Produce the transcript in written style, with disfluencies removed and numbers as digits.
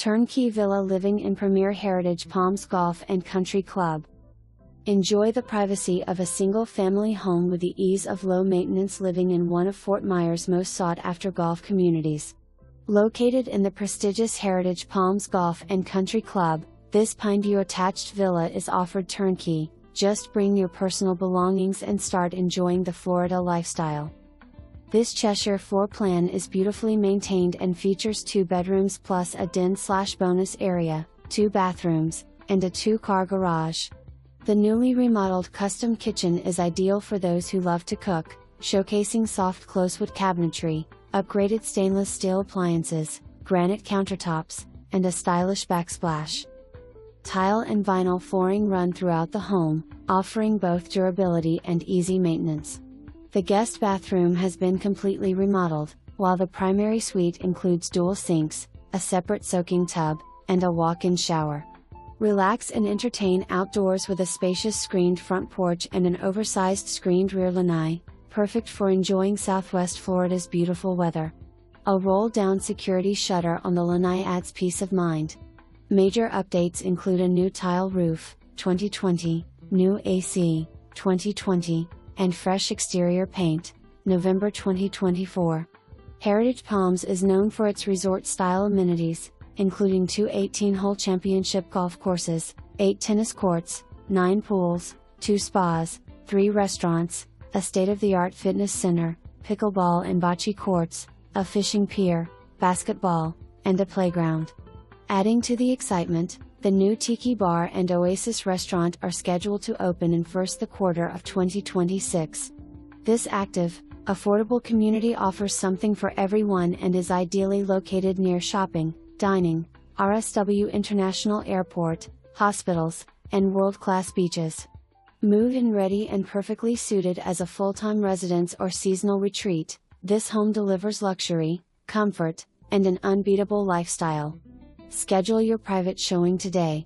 Turnkey villa living in premier Heritage Palms Golf and Country Club. Enjoy the privacy of a single-family home with the ease of low-maintenance living in one of Fort Myers' most sought-after golf communities. Located in the prestigious Heritage Palms Golf and Country Club, this Pineview attached villa is offered turnkey. Just bring your personal belongings and start enjoying the Florida lifestyle. This Cheshire floor plan is beautifully maintained and features 2 bedrooms plus a den/bonus area, 2 bathrooms, and a 2-car garage. The newly remodeled custom kitchen is ideal for those who love to cook, showcasing soft closewood cabinetry, upgraded stainless steel appliances, granite countertops, and a stylish backsplash. Tile and vinyl flooring run throughout the home, offering both durability and easy maintenance. The guest bathroom has been completely remodeled, while the primary suite includes dual sinks, a separate soaking tub, and a walk-in shower. Relax and entertain outdoors with a spacious screened front porch and an oversized screened rear lanai, perfect for enjoying Southwest Florida's beautiful weather. A roll-down security shutter on the lanai adds peace of mind. Major updates include a new tile roof, 2020, new AC, 2020, and fresh exterior paint, November 2024. Heritage Palms is known for its resort-style amenities, including 2 18-hole championship golf courses, 8 tennis courts, 9 pools, 2 spas, 3 restaurants, a state-of-the-art fitness center, pickleball and bocce courts, a fishing pier, basketball, and a playground. Adding to the excitement, the new Tiki Bar and Oasis restaurant are scheduled to open in the quarter of 2026. This active, affordable community offers something for everyone and is ideally located near shopping, dining, RSW International Airport, hospitals, and world-class beaches. Move-in ready and perfectly suited as a full-time residence or seasonal retreat, this home delivers luxury, comfort, and an unbeatable lifestyle. Schedule your private showing today.